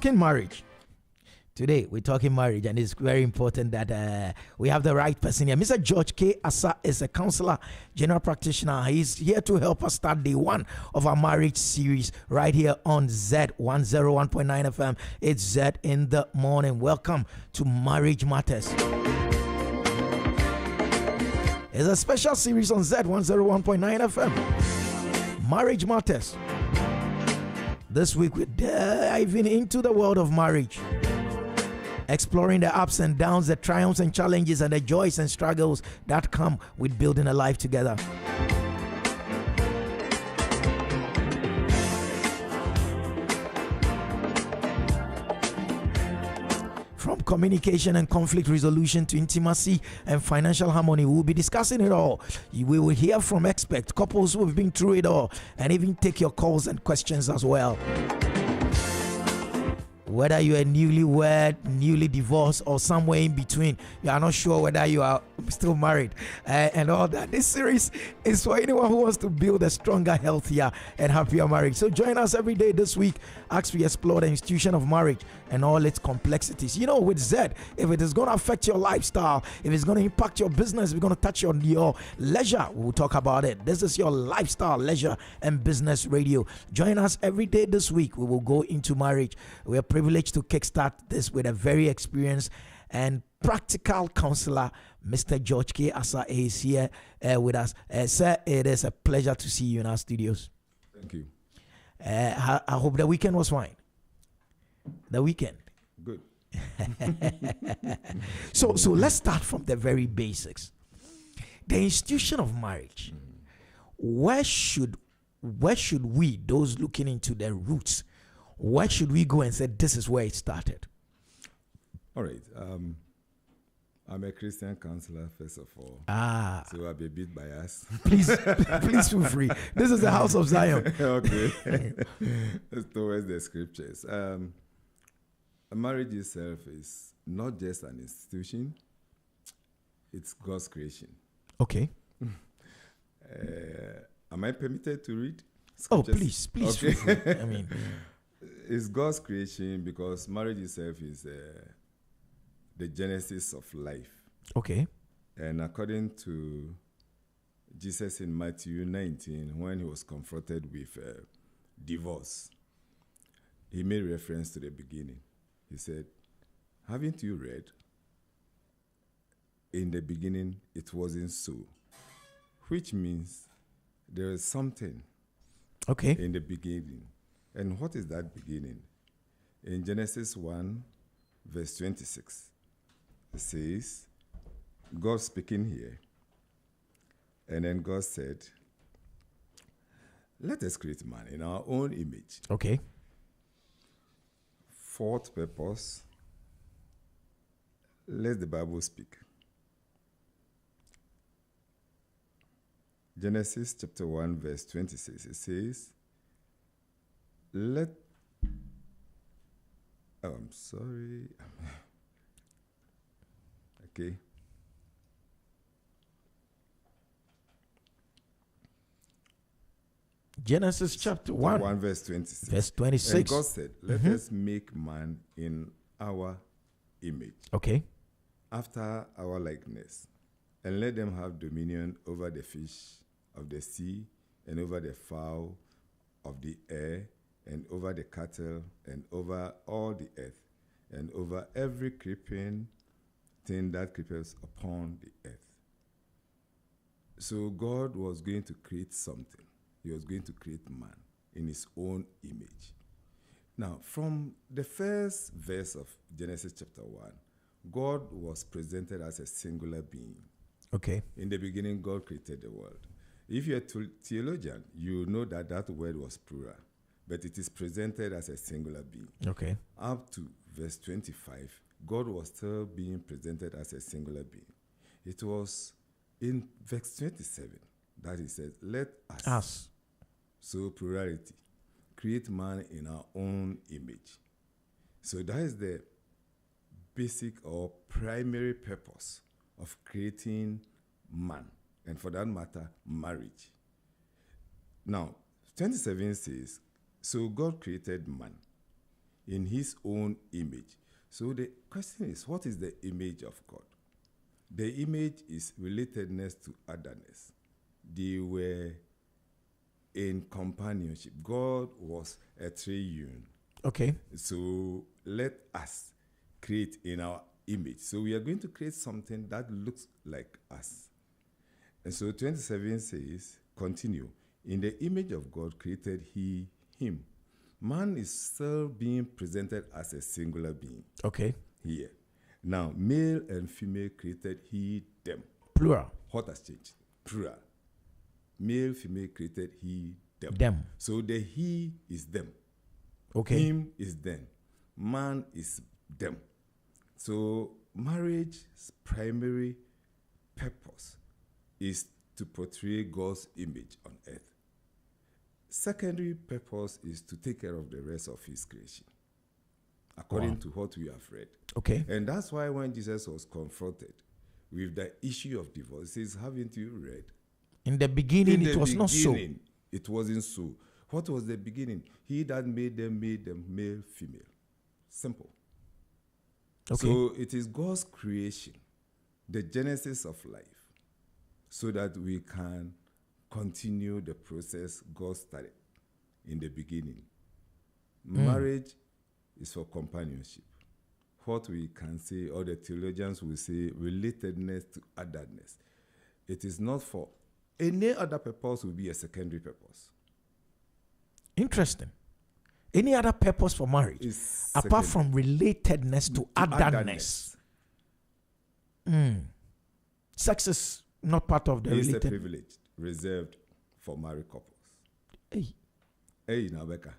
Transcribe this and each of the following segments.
talking marriage. Today, we're talking marriage, and it's very important that we have the right person here. Mr. George K. Asa is a counselor, general practitioner. He's here to help us start day one of our marriage series right here on Z 101.9 FM. It's Z in the morning. Welcome to Marriage Matters. It's a special series on Z 101.9 FM. Marriage Matters. This week, we're diving into the world of marriage, exploring the ups and downs, the triumphs and challenges, and the joys and struggles that come with building a life together. From communication and conflict resolution to intimacy and financial harmony, we'll be discussing it all. We will hear from experts, couples who have been through it all, and even take your calls and questions as well. Whether you are newlywed, newly divorced, or somewhere in between, you are not sure whether you are still married and all that. This series is for anyone who wants to build a stronger, healthier, and happier marriage. So join us every day this week as we explore the institution of marriage and all its complexities. You know, with Z, if it is going to affect your lifestyle, if it's going to impact your business, if it's going to touch your leisure, we'll talk about it. This is your lifestyle, leisure, and business radio. Join us every day this week. We will go into marriage. We are privileged to kickstart this with a very experienced and practical counselor. Mr. George K. Asa is here with us. Sir, it is a pleasure to see you in our studios. Thank you. I hope the weekend was fine. The weekend. Good. So let's start from the very basics. The institution of marriage. Where should we, those looking into the roots, where should we go and say this is where it started? All right. I'm a Christian counselor, first of all. So I'll be a bit biased. Please feel free. This is the house of Zion. Okay. It's towards the scriptures. A marriage itself is not just an institution, it's God's creation. Okay. Am I permitted to read Oh, scriptures? please Okay. feel free. I mean, it's God's creation because marriage itself is the genesis of life. okay. And according to Jesus in Matthew 19, when he was confronted with divorce, he made reference to the beginning. He said, haven't you read? In the beginning, it wasn't so. Which means there is something in the beginning. And what is that beginning? In Genesis 1, verse 26, it says, God speaking here, and then God said, let us create man in our own image. Okay. Fourth purpose, let the Bible speak. Genesis chapter 1, verse 26, it says, I'm sorry. Okay. Genesis chapter 1, verse 26. verse 26. And God said, let us make man in our image, Okay. after our likeness, and let them have dominion over the fish of the sea, and over the fowl of the air, and over the cattle, and over all the earth, and over every creeping thing that creepeth upon the earth. So God was going to create something. He was going to create man in his own image. Now, from the first verse of Genesis chapter 1, God was presented as a singular being. Okay. In the beginning, God created the world. If you're a theologian, you know that that word was plural, but it is presented as a singular being. Okay. Up to verse 25, God was still being presented as a singular being. It was in verse 27 that he said, let us. So plurality, create man in our own image. So that is the basic or primary purpose of creating man, and for that matter, marriage. Now, 27 says, so God created man in his own image. So the question is, what is the image of God? The image is relatedness to otherness. They were in companionship. God was a triune. Okay. So let us create in our image. So we are going to create something that looks like us. And so 27 says, continue. In the image of God created he him. Man is still being presented as a singular being. Okay. Here. Now, male and female created he them. Plural. What has changed? Plural. Male, female created he them. Them. So the he is them. Okay. Him is them. Man is them. So marriage's primary purpose is to portray God's image on earth. Secondary purpose is to take care of the rest of his creation, according to what we have read. Okay. And that's why when Jesus was confronted with the issue of divorce, he says, haven't you read? In the beginning, it was not so. It wasn't so. What was the beginning? He that made them male, female. Simple. Okay. So it is God's creation, the genesis of life, so that we can continue the process God started in the beginning. Marriage is for companionship. What we can say, or the theologians will say, relatedness to otherness. It is not for any other purpose, will be a secondary purpose. Interesting. Any other purpose for marriage apart from relatedness to otherness? Sex is not part of the It's related. a privilege reserved for married couples. Hey. Hey, now Becca.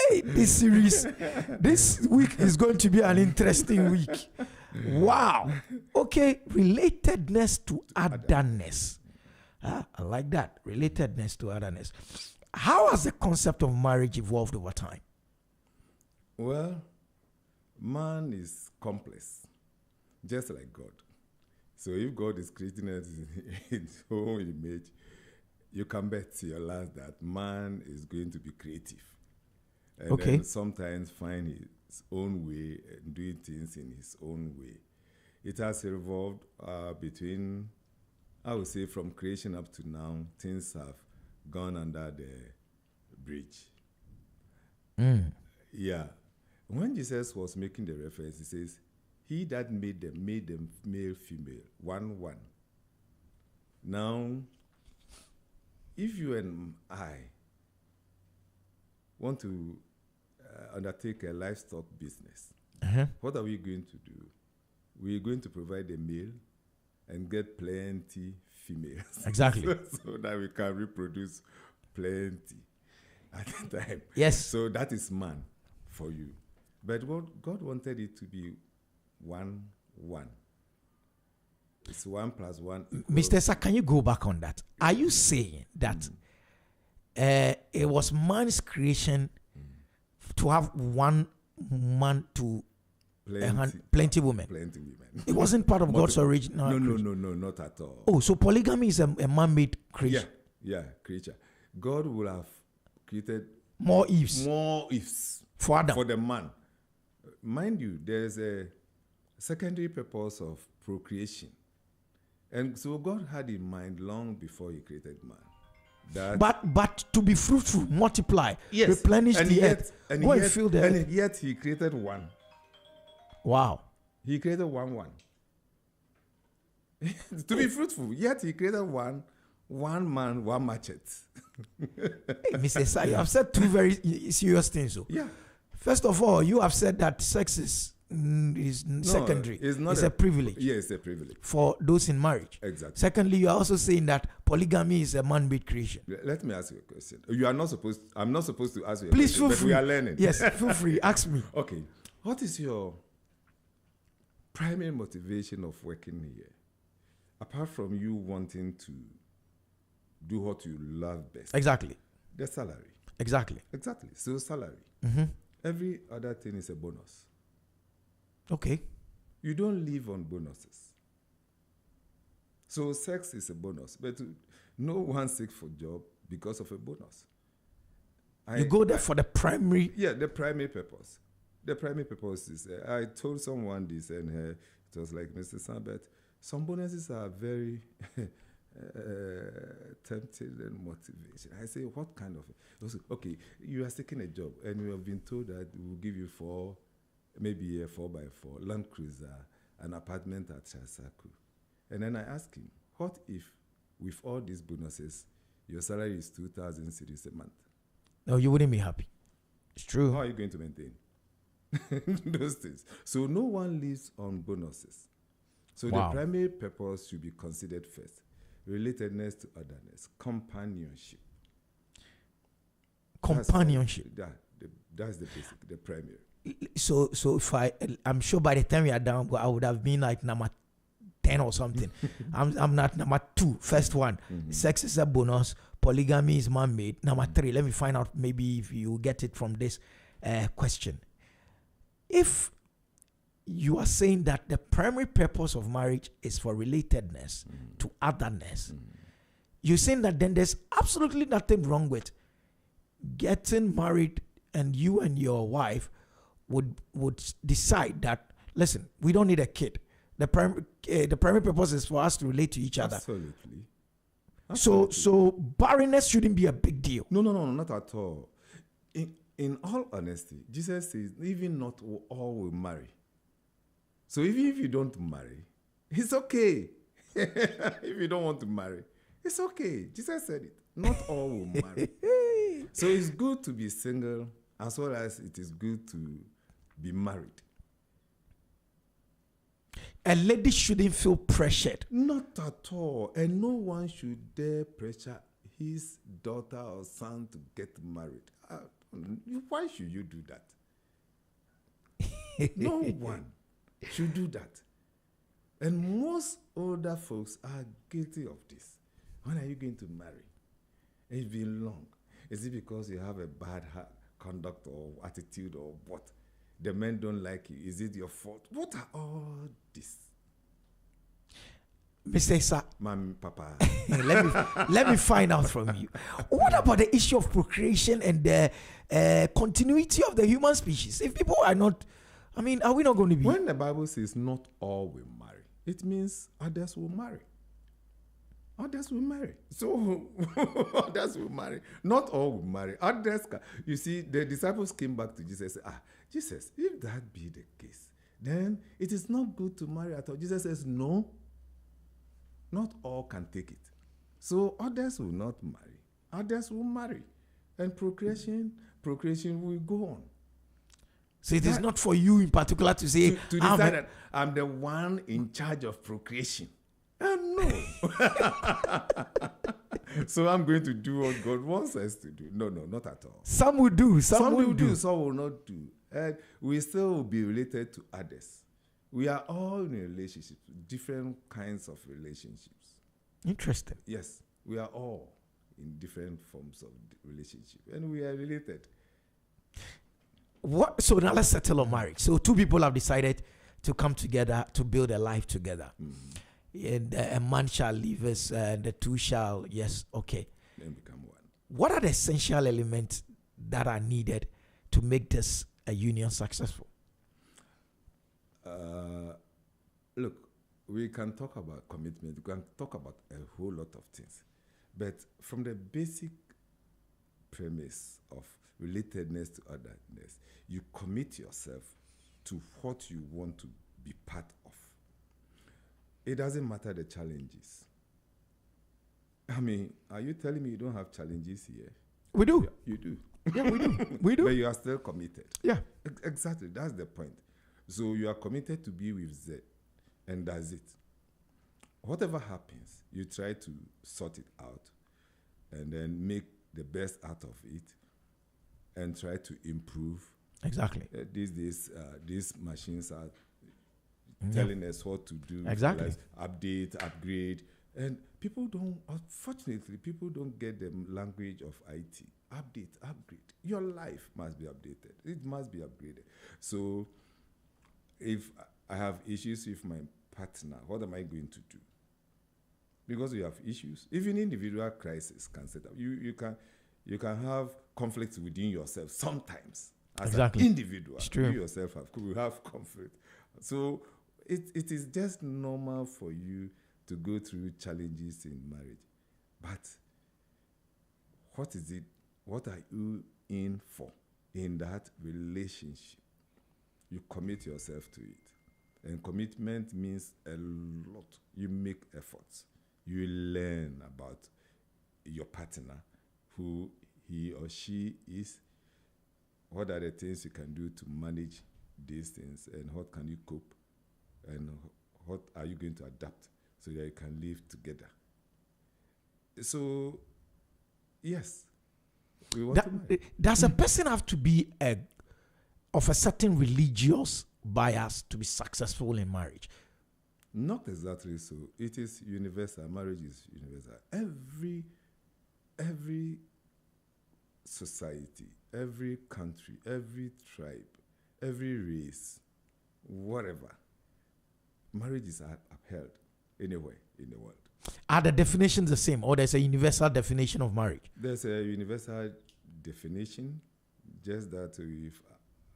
Hey, this series, this week is going to be an interesting week. Wow. Okay, relatedness to otherness. I like that. Relatedness to otherness. How has the concept of marriage evolved over time? Well, man is complex, just like God. So if God is creating us in his own image, you can bet your last that man is going to be creative. And then sometimes find his own way and doing things in his own way. It has evolved between, I would say, from creation up to now, things have gone under the bridge. Yeah. When Jesus was making the reference, he says, he that made them male, female, one. Now, if you and I want to undertake a livestock business, what are we going to do? We're going to provide a male and get plenty females. Exactly. so that we can reproduce plenty at the time. Yes. So that is man for you. But what God wanted it to be one. It's 1 + 1 = Mr. Sir, can you go back on that? Are you saying that it was man's creation to have one man to plenty women? Plenty women. It wasn't part of God's original creation. No, not at all. Oh, so polygamy is a man-made creation. Yeah, creature. God will have created more Eves for Adam. For the man. Mind you, there's a secondary purpose of procreation. And so God had in mind long before he created man. That but to be fruitful, multiply, yes, replenish the earth, fill the earth. And yet he created one. Wow. He created one. To be fruitful, yet he created one man, one machete. Hey, Mr. Sir, you have said two very serious things. So. Yeah. First of all, you have said that sex is secondary. It's a privilege. Yeah, it's a privilege. For those in marriage. Exactly. Secondly, you are also saying that polygamy is a man-made creation. Let me ask you a question. I'm not supposed to ask you a Please question, feel but free. we are learning. Yes, feel free. Ask me. Okay. What is your primary motivation of working here? Apart from you wanting to do what you love best. Exactly. The salary. Exactly. So salary. Every other thing is a bonus. Okay. You don't live on bonuses. So sex is a bonus, but no one seeks for job because of a bonus. You go there for the primary. Yeah, the primary purpose. The primary purpose is, I told someone this, and it was like, Mr. Sambet, some bonuses are very tempting and motivation. I say, what kind of? Okay, you are seeking a job, and you have been told that we'll give you maybe a 4x4 Land Cruiser, an apartment at Shasaku. And then I asked him, what if, with all these bonuses, your salary is 2,000 cedis a month? No, you wouldn't be happy. It's true. How are you going to maintain those things? So no one lives on bonuses. So the primary purpose should be considered first. Relatedness to otherness, companionship. Companionship. That's the basic, the primary. So if I'm sure by the time we are done, I would have been like number 10 or something. I'm not number 2, first one. Mm-hmm. Sex is a bonus. Polygamy is man-made. Number 3, let me find out maybe if you get it from this question. If you are saying that the primary purpose of marriage is for relatedness to otherness, you're saying that then there's absolutely nothing wrong with getting married, and you and your wife would decide that, listen, we don't need a kid. The primary purpose is for us to relate to each other. Absolutely. So barrenness shouldn't be a big deal. No, not at all. In all honesty, Jesus says, even not all will marry. So even if you don't marry, it's okay. If you don't want to marry, it's okay. Jesus said it. Not all will marry. So it's good to be single as well as it is good to be married. A lady shouldn't feel pressured. Not at all. And no one should dare pressure his daughter or son to get married. Why should you do that? No one should do that. And most older folks are guilty of this. When are you going to marry? It's been long. Is it because you have a bad conduct or attitude or what? The men don't like you. Is it your fault? What are all this? Mr. Sir, Mom, Papa. let me find out from you. What about the issue of procreation and the continuity of the human species? If people are not, are we not going to be? When the Bible says not all will marry, it means others will marry. Others will marry. So others will marry. Not all will marry. Others you see, the disciples came back to Jesus and said, Jesus, if that be the case, then it is not good to marry at all. Jesus says, no, not all can take it. So others will not marry. Others will marry. And procreation will go on. So it is not for you in particular to say, to decide that I'm the one in charge of procreation. No. So I'm going to do what God wants us to do. No, not at all. Some will do. Some will do. Some will not do. And we still will be related to others. We are all in a relationship, different kinds of relationships. Interesting. Yes, we are all in different forms of relationship, and we are related. What? So now let's settle on marriage. So two people have decided to come together to build a life together. And a man shall leave us, and the two shall, then become one. What are the essential elements that are needed to make this a union successful? Look, we can talk about commitment. We can talk about a whole lot of things. But from the basic premise of relatedness to otherness, you commit yourself to what you want to be part of. It doesn't matter the challenges. Are you telling me you don't have challenges here? We do. Yeah, you do. Yeah, we do. We do. But you are still committed. Yeah. Exactly. That's the point. So you are committed to be with Z, and that's it. Whatever happens, you try to sort it out and then make the best out of it and try to improve. Exactly. These days, these machines are telling us what to do. Exactly. Like update, upgrade. And unfortunately, people don't get the language of IT. Update, upgrade. Your life must be updated. It must be upgraded. So if I have issues with my partner, what am I going to do? Because we have issues. Even individual crisis can set up. You can have conflicts within yourself sometimes. As Exactly. an individual, It's true. you yourself will have conflict. So it is just normal for you to go through challenges in marriage. But what is it? What are you in for in that relationship? You commit yourself to it. And commitment means a lot. You make efforts. You learn about your partner, who he or she is. What are the things you can do to manage these things, and what can you cope, and what are you going to adapt so that you can live together? So, yes, we want to marry. Does a person have to be of a certain religious bias to be successful in marriage? Not exactly so. It is universal. Marriage is universal. Every society, every country, every tribe, every race, whatever, marriage is upheld anywhere in the world. Are the definitions the same, or there's a universal definition of marriage? There's a universal definition, just that we've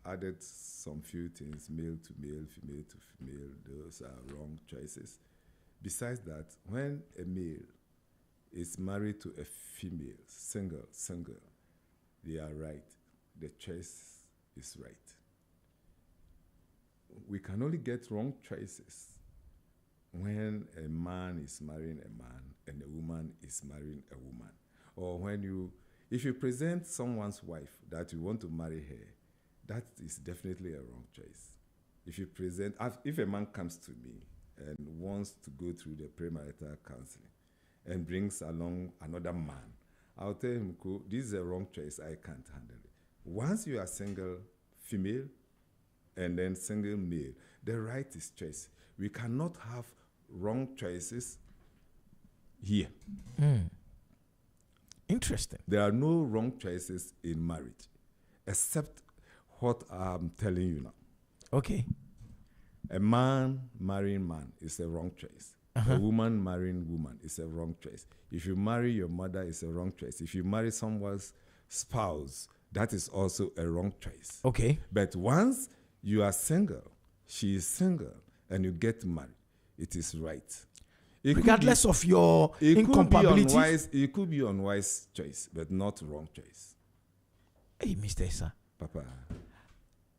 added some few things: male to male, female to female. Those are wrong choices. Besides that, when a male is married to a female, single, they are right. The choice is right. We can only get wrong choices when a man is marrying a man and a woman is marrying a woman. Or if you present someone's wife that you want to marry her, that is definitely a wrong choice. If a man comes to me and wants to go through the premarital counseling and brings along another man, I'll tell him, this is a wrong choice, I can't handle it. Once you are single female and then single male, the right is choice. We cannot have wrong choices here. Interesting. There are no wrong choices in marriage, except what I'm telling you now. Okay. A man marrying man is a wrong choice. A woman marrying woman is a wrong choice. If you marry your mother, it's a wrong choice. If you marry someone's spouse, that is also a wrong choice. Okay. But once you are single, she is single, and you get married, it is right. Regardless of your incompatibility. It could be unwise choice, but not wrong choice. Hey, Mr. Issa. Papa.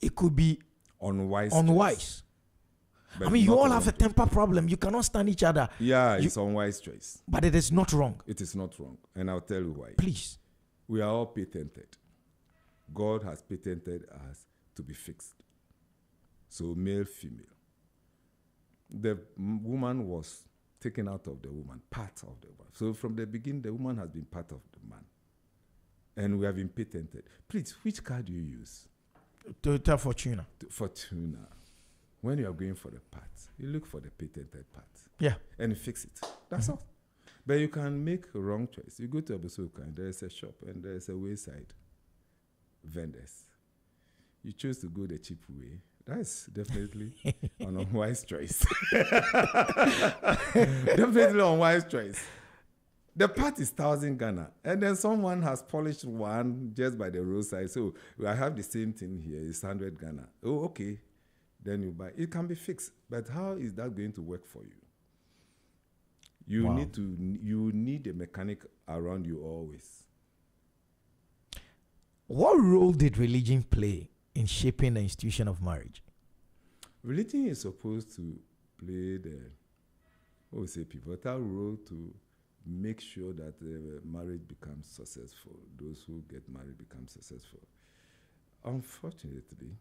It could be unwise. Choice. I mean, you all have a temper problem. You cannot stand each other. Yeah, it's unwise choice. But it is not wrong. It is not wrong. And I'll tell you why. Please. We are all patented. God has patented us to be fixed. So male, female. The woman was taken out of the woman, part of the woman. So from the beginning, the woman has been part of the man. And we have been patented. Please, which car do you use? Toyota Fortuna. Fortuna. When you are going for the part, you look for the patented part. Yeah. And you fix it. That's all. But you can make a wrong choice. You go to Abusoka and there is a shop and there is a wayside vendors. You choose to go the cheap way. That's definitely an unwise choice. Definitely unwise choice. The part is 1,000 Ghana, and then someone has polished one just by the roadside. So I have the same thing here. It's 100 Ghana. Oh, okay. Then you buy. It can be fixed, but how is that going to work for you? You need a mechanic around you always. What role did religion play in shaping the institution of marriage? Religion is supposed to play pivotal role to make sure that marriage becomes successful. Those who get married become successful. Unfortunately,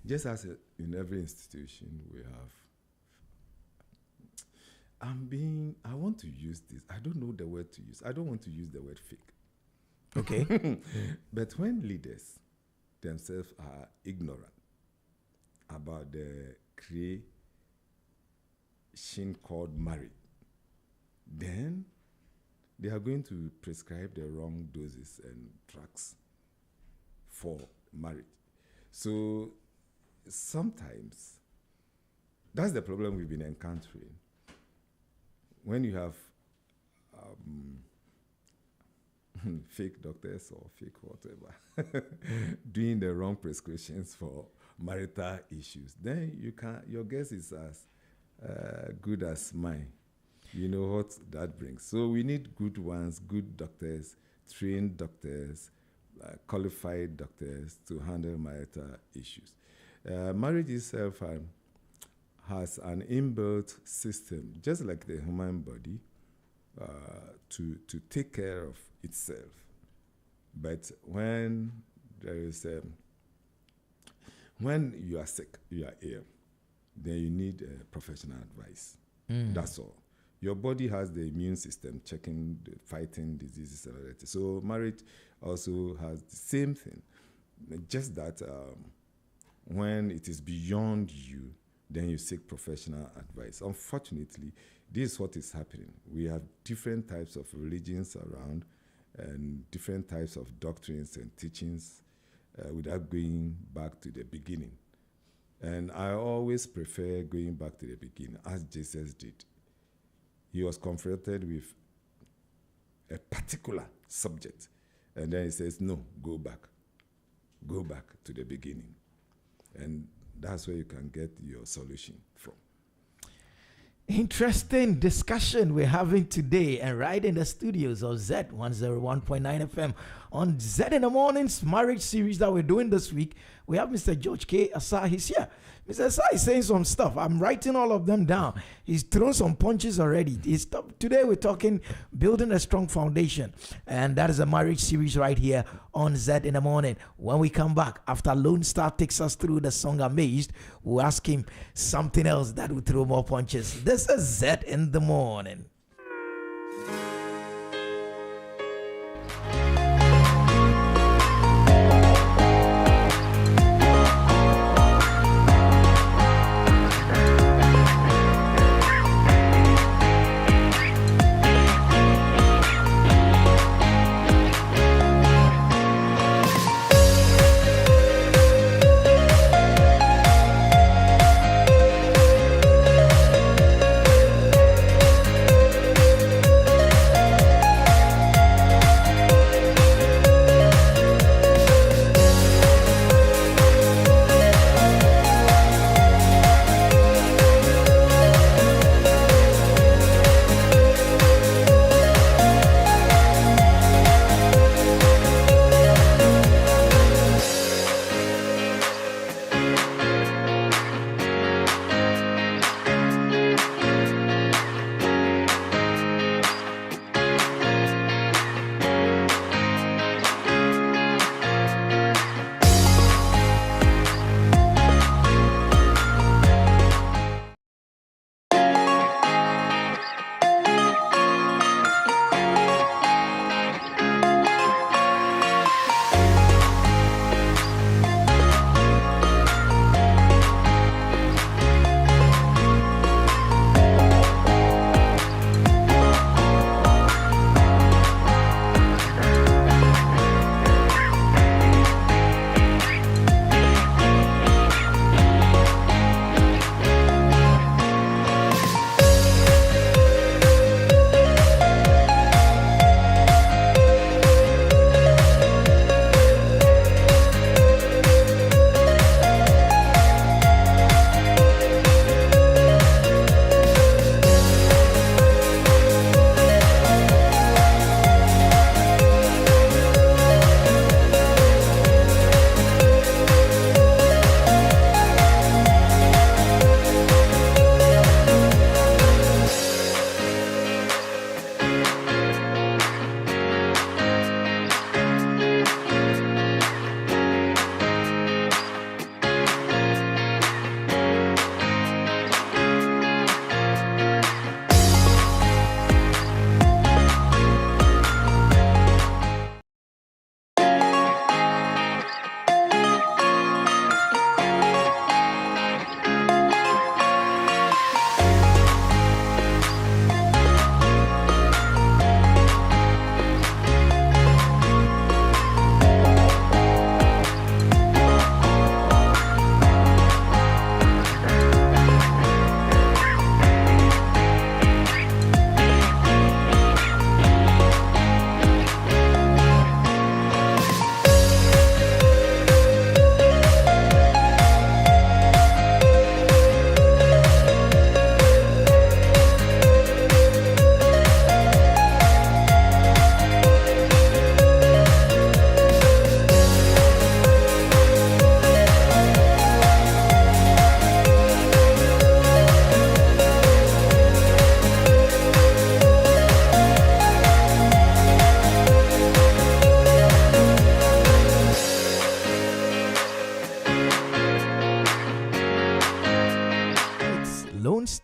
just as in every institution we have, I want to use this. I don't know the word to use. I don't want to use the word fake. Okay. But when leaders themselves are ignorant about the creation called marriage, then they are going to prescribe the wrong doses and drugs for marriage. So sometimes that's the problem we've been encountering. When you have fake doctors or fake whatever, doing the wrong prescriptions for marital issues, then your guess is as good as mine. You know what that brings. So we need good ones, good doctors, trained doctors, qualified doctors to handle marital issues. Marriage itself has an inbuilt system, just like the human body, to take care of itself. But when there is when you are sick, you are ill, then you need professional advice. That's all. Your body has the immune system checking, fighting diseases and all that. So marriage also has the same thing, just that when it is beyond you, then you seek professional advice. Unfortunately, this is what is happening. We have different types of religions around and different types of doctrines and teachings without going back to the beginning. And I always prefer going back to the beginning, as Jesus did. He was confronted with a particular subject, and then he says, no, go back to the beginning. And that's where you can get your solution from. Interesting discussion we're having today, and right in the studios of Z101.9 FM on Z in the Mornings marriage series that we're doing this week. We have Mr. George K. Asah. He's here. Mr. Asah is saying some stuff. I'm writing all of them down. He's thrown some punches already. Today we're talking building a strong foundation, and that is a marriage series right here on Z in the Morning. When we come back, after Lone Star takes us through the song Amazed, we'll ask him something else that will throw more punches. This is Z in the Morning.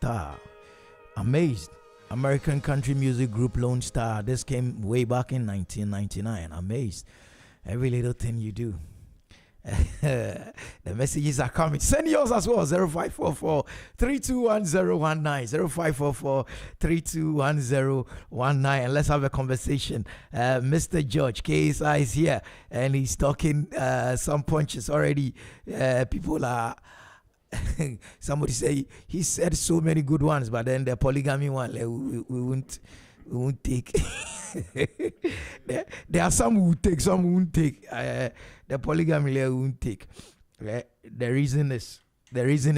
Star. Amazed. American country music group Lone Star. This came way back in 1999. Amazed. Every little thing you do. The messages are coming. Send yours as well. 0544 321019. 0544 321019. And let's have a conversation. Mr. George KSI is here and he's talking some punches already. People are. Somebody say he said so many good ones, but then the polygamy one, like, we won't take. there are some who take, some who won't take. The polygamy we won't take. The reason is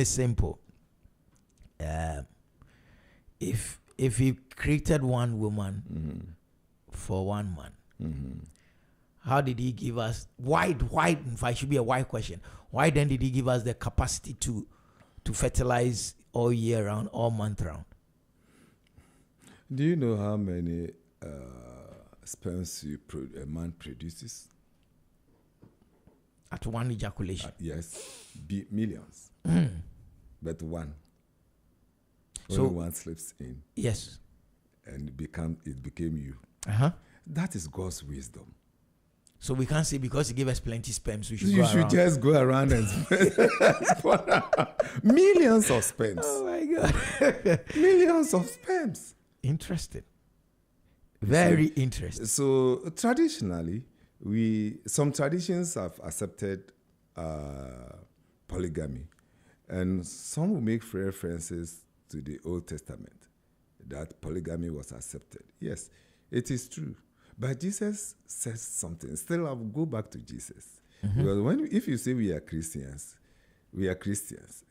simple. If he created one woman for one man, how did he give us why if I should be a why question, why then did he give us the capacity to fertilize all year round, all month round? Do you know how many sperms a man produces? At one ejaculation? Yes, millions. But one. So only one slips in. Yes. And it became you. That is God's wisdom. So we can't say because he gave us plenty sperms, we should you go should around. just go around and millions of sperms. Oh my God. Millions of sperms. Interesting. Very interesting. So traditionally, some traditions have accepted polygamy, and some will make references to the Old Testament that polygamy was accepted. Yes, it is true. But Jesus says something. Still, I'll go back to Jesus. Because if you say we are Christians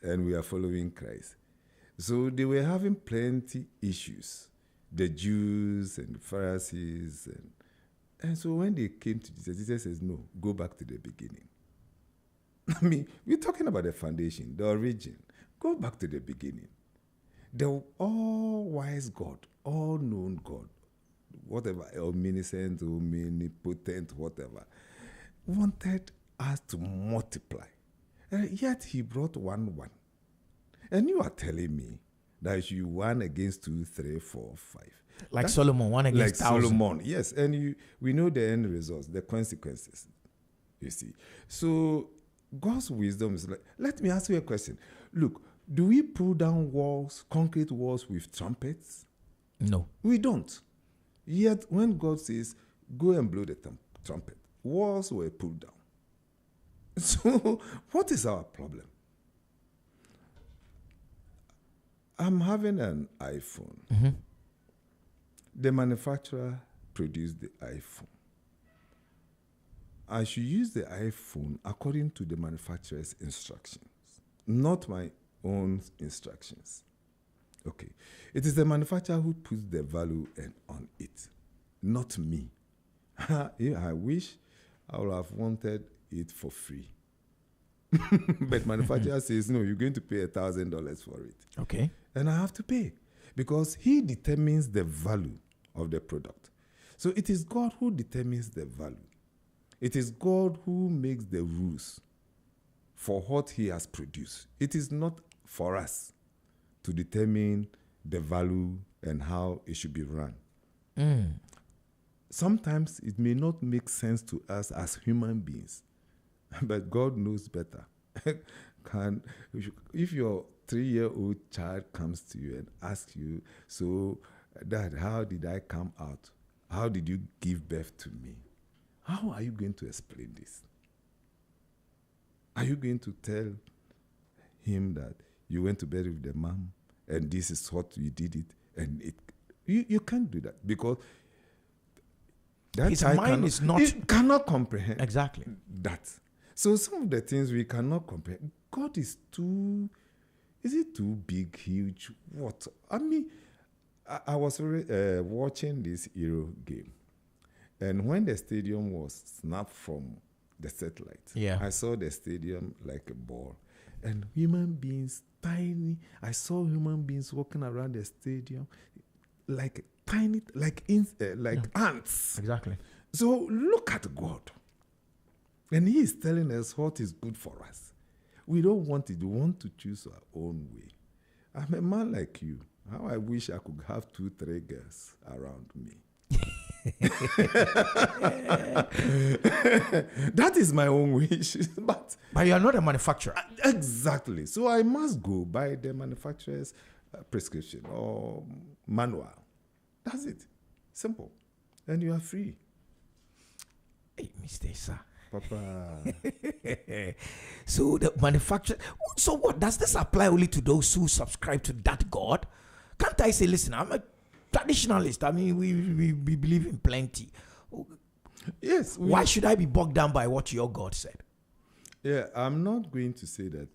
and we are following Christ. So they were having plenty issues, the Jews and the Pharisees. And so when they came to Jesus, Jesus says, no, go back to the beginning. I mean, we're talking about the foundation, the origin. Go back to the beginning. The all-wise God, all-known God, whatever, omniscient, omnipotent, whatever, wanted us to multiply. And yet he brought one. And you are telling me that you 1 against 2, 3, 4, 5. Like Solomon, 1 against 1,000. Solomon, yes. And we know the end results, the consequences, you see. So God's wisdom is like, let me ask you a question. Look, do we pull down walls, concrete walls with trumpets? No. We don't. Yet when God says, go and blow the trumpet, walls were pulled down. So what is our problem? I'm having an iPhone. The manufacturer produced the iPhone. I should use the iPhone according to the manufacturer's instructions, not my own instructions. Okay. It is the manufacturer who puts the value on it, not me. I wish I would have wanted it for free. But manufacturer says, no, you're going to pay $1,000 for it. Okay. And I have to pay because he determines the value of the product. So it is God who determines the value. It is God who makes the rules for what he has produced. It is not for us to determine the value and how it should be run. Sometimes it may not make sense to us as human beings, but God knows better. If your 3-year-old child comes to you and asks you, so Dad, how did I come out? How did you give birth to me? How are you going to explain this? Are you going to tell him that you went to bed with the mom and this is what you did it? And you can't do that because that his mind is not... It cannot comprehend exactly that. So some of the things we cannot comprehend. God is too... Is it too big, huge? What? I mean, I was watching this Euro game. And when the stadium was snapped from the satellite, I saw the stadium like a ball. And human beings, tiny. I saw human beings walking around the stadium like tiny, like ants. Exactly. So look at God. And he is telling us what is good for us. We don't want it. We want to choose our own way. I'm a man like you. How I wish I could have 2, 3 girls around me. That is my own wish. But you are not a manufacturer. Exactly. So I must go by the manufacturer's prescription or manual. That's it. Simple. And you are free. Hey, Mr. Issa. Papa. So the manufacturer. So what? Does this apply only to those who subscribe to that God? Can't I say, listen, I'm a traditionalist. I mean, we believe in plenty. Yes. Why should I be bogged down by what your God said? Yeah, I'm not going to say that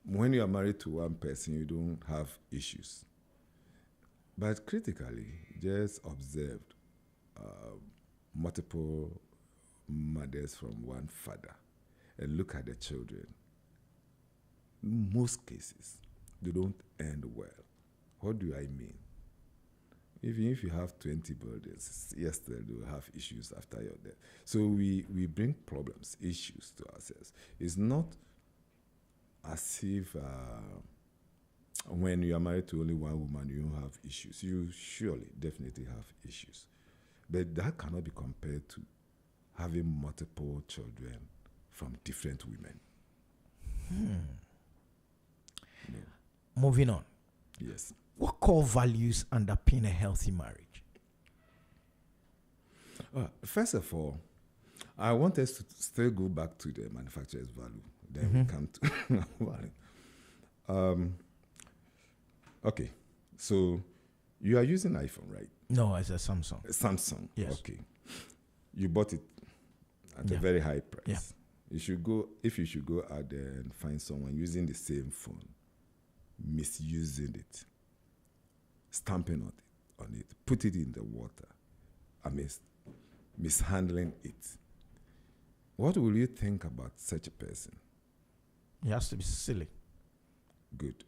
when you are married to one person, you don't have issues. But critically, just observed multiple mothers from one father and look at the children. In most cases, they don't end well. What do I mean? Even if you have 20 brothers, yes, they will have issues after your death. So we bring problems, issues to ourselves. It's not as if when you are married to only one woman, you don't have issues. You surely, definitely have issues. But that cannot be compared to having multiple children from different women. No. Moving on. Yes. What core values underpin a healthy marriage? First of all, I want us to still go back to the manufacturer's value. Then we come to value. Okay, so you are using iPhone, right? No, it's a Samsung. Samsung. Yes. Okay. You bought it at a very high price. Yeah. You should go out there and find someone using the same phone, misusing it, stamping on it, put it in the water, mishandling it. What will you think about such a person? He has to be silly. Good.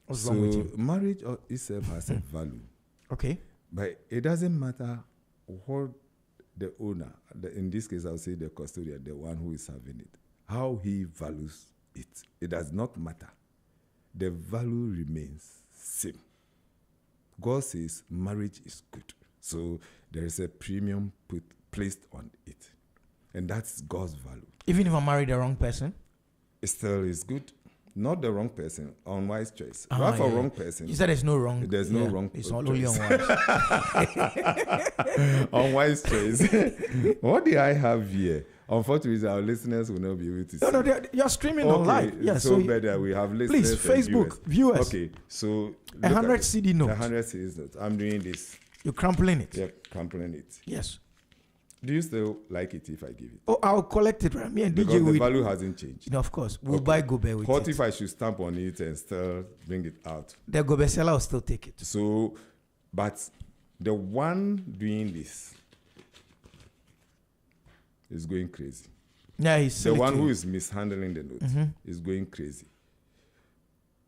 What's wrong with you? Marriage itself has a value. Okay. But it doesn't matter what the owner, in this case I'll say the custodian, the one who is having it, how he values it. It does not matter. The value remains same. God says marriage is good. So there is a premium placed on it. And that's God's value. Even if I marry the wrong person? It still is good. Not the wrong person, unwise choice. Not for wrong person. You said there's no wrong. There's no wrong It's choice. only unwise. Unwise choice. What do I have here? Unfortunately, our listeners will not be able to see. No, you're streaming on live. Yeah, so better. We have listeners. Please, Facebook viewers. Okay, so 100 CD notes. 100 CD notes. I'm doing this. You're crumpling it. Yeah, crumpling it. Yes. Do you still like it if I give it? Oh, I'll collect it. Right? Me and because DJ the value hasn't changed. No, of course. We'll buy Gobe with What it. if I should stamp on it and still bring it out? The Gobe seller will still take it. So, but the one doing this is going crazy. Yeah, he's the one who is mishandling the note is going crazy.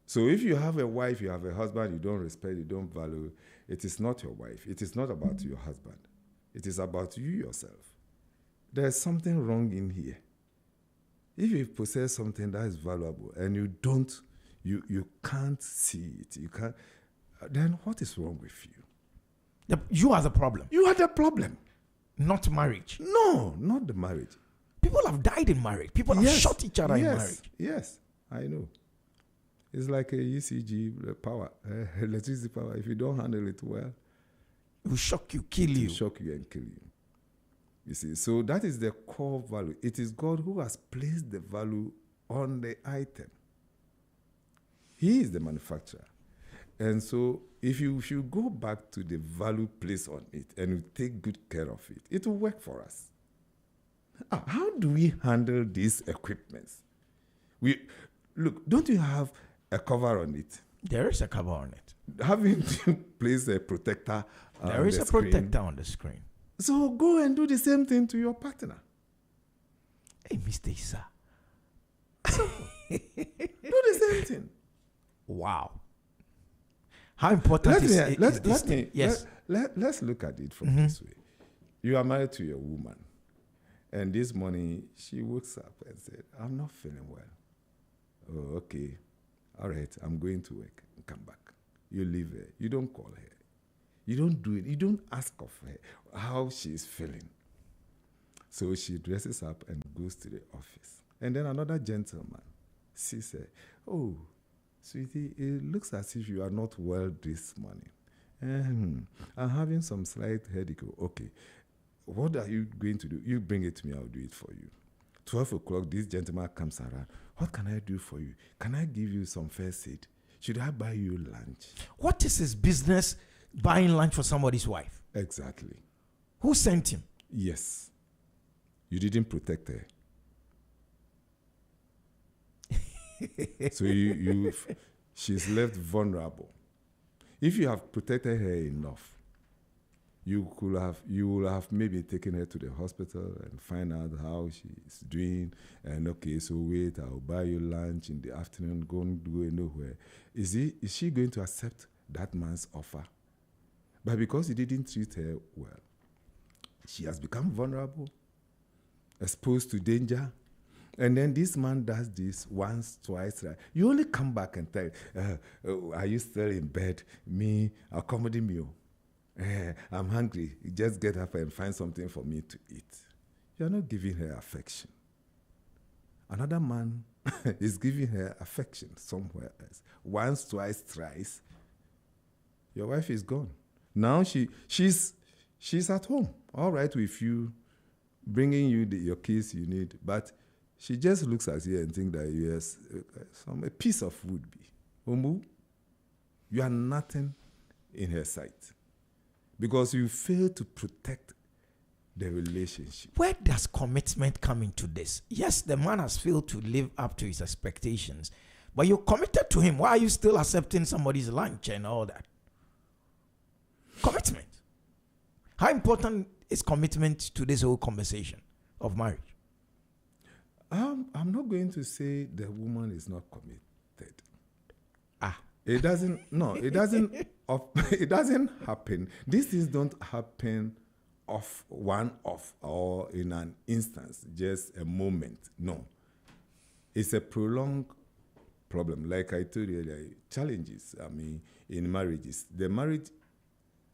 So if you have a wife, you have a husband, you don't respect, you don't value, it is not your wife. It is not about your husband. It is about you yourself. There's something wrong in here. If you possess something that is valuable and you don't, you can't see it, you can't, then what is wrong with you? You are the problem. You are the problem. Not marriage. No, not the marriage. People have died in marriage. People have shot each other in marriage. Yes, I know. It's like a ECG power, electricity power. If you don't handle it well, it will shock you, kill you. It will shock you and kill you. You see, so that is the core value. It is God who has placed the value on the item. He is the manufacturer. And so if you go back to the value placed on it and you take good care of it, it will work for us. How do we handle these equipments? Look, don't you have a cover on it? There is a cover on it. Haven't you placed a protector on the screen? There is a protector on the screen. So go and do the same thing to your partner. Hey, Mr. Issa. Do the same thing. Wow. How important is this thing? Yes. Let's look at it from this way. You are married to your woman. And this morning, she wakes up and said, I'm not feeling well. Oh, okay. all right, I'm going to work and come back. You leave her. You don't call her. You don't do it. You don't ask of her how she's feeling. So she dresses up and goes to the office. And then another gentleman sees her. Oh, sweetie, it looks as if you are not well this morning. I'm having some slight headache. Okay, what are you going to do? You bring it to me, I'll do it for you. 12 o'clock, this gentleman comes around. What can I do for you? Can I give you some first aid? Should I buy you lunch? What is his business buying lunch for somebody's wife? Exactly. Who sent him? Yes. You didn't protect her. So she's left vulnerable. If you have protected her enough, you will have maybe taken her to the hospital and find out how she's doing. And okay, so wait, I'll buy you lunch in the afternoon. Don't go anywhere. Is she going to accept that man's offer? But because he didn't treat her well, she has become vulnerable, exposed to danger. And then this man does this once, twice, right? You only come back and tell, are you still in bed? Me, accommodate me. I'm hungry. You just get up and find something for me to eat. You're not giving her affection. Another man is giving her affection somewhere else. Once, twice, thrice. Your wife is gone. Now she's at home, all right, with you, bringing you your keys you need, but she just looks at you and thinks that yes, a piece of wood be. Omu, you are nothing in her sight because you fail to protect the relationship. Where does commitment come into this? Yes, the man has failed to live up to his expectations, but you're committed to him. Why are you still accepting somebody's lunch and all that? Commitment. How important is commitment to this whole conversation of marriage? I'm not going to say the woman is not committed. It doesn't happen. These things don't happen off or in an instance, just a moment. No. It's a prolonged problem. Like I told you earlier, challenges, in marriages. The marriage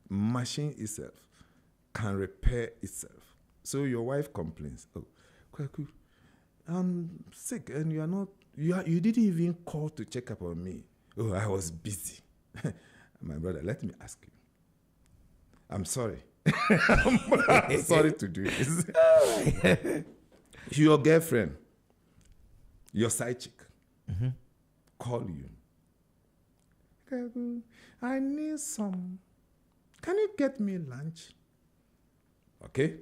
machine itself can repair itself. So your wife complains, oh, Kwaku, I'm sick and you didn't even call to check up on me. Oh, I was busy. My brother, let me ask you. I'm sorry. I'm sorry to do this. Your girlfriend, your side chick, call you. I need some. Can you get me lunch? Okay.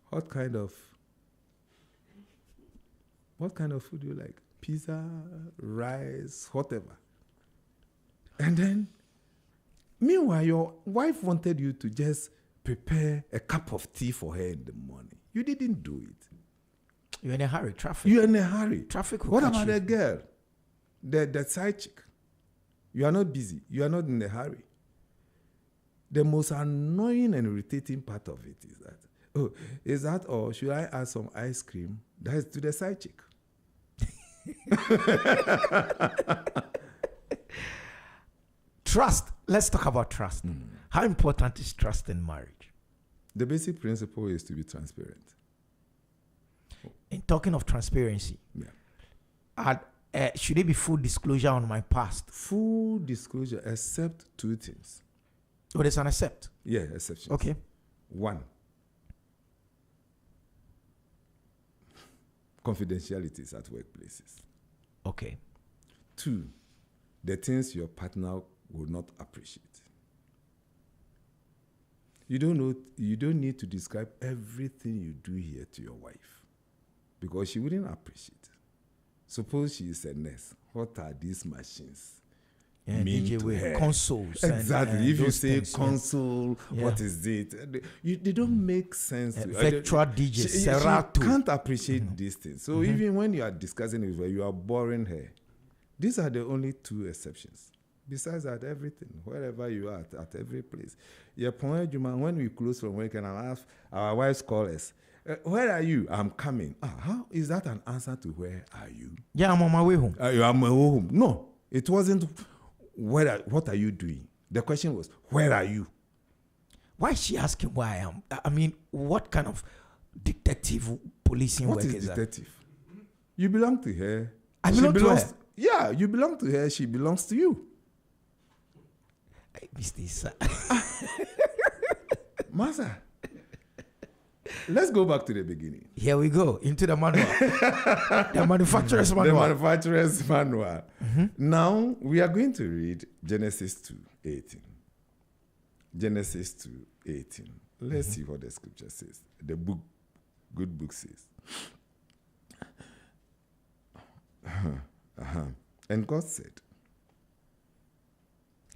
What kind of food do you like? Pizza, rice, whatever. And then, meanwhile, your wife wanted you to just prepare a cup of tea for her in the morning. You didn't do it. You're in a hurry. Traffic. You're in a hurry. Traffic will What catch about you. the girl? The side chick? You are not busy. You are not in a hurry. The most annoying and irritating part of it is that, oh, is that all? Should I add some ice cream? That is to the side chick. Trust. Let's talk about trust. How important is trust in marriage? The basic principle is to be transparent. In talking of transparency, should it be full disclosure on my past? Full disclosure, except two things. Oh, there's an except. Yeah, exceptions. Okay. One, confidentialities at workplaces. Okay. Two, the things your partner will not appreciate. You don't need to describe everything you do here to your wife because she wouldn't appreciate. Suppose she is a nurse. What are these machines? Mean to her? Consoles. Exactly. And if you say things, console, what is it? They don't make sense. Virtual DJ, she Serato. can't appreciate these things. So even when you are discussing it with her, you are boring her. These are the only two exceptions. Besides that, everything, wherever you are, at every place. When we close from work and I ask our wives call us, where are you? I'm coming. How is that an answer to where are you? Yeah, I'm on my way home. You are on my way home. No. It wasn't, what are you doing? The question was, where are you? Why is she asking where I am? I mean, what kind of detective policing What work is is that? detective? You belong to her. I She belong to belongs- her. Yeah, you belong to her. She belongs to you. Hey, Mr. Issa. Master, let's go back to the beginning. Here we go into the manual. The manufacturer's manual. The manufacturer's manual. Now, we are going to read Genesis 2:18. Genesis 2:18. Let's see what the scripture says. The book, good book says. And God said,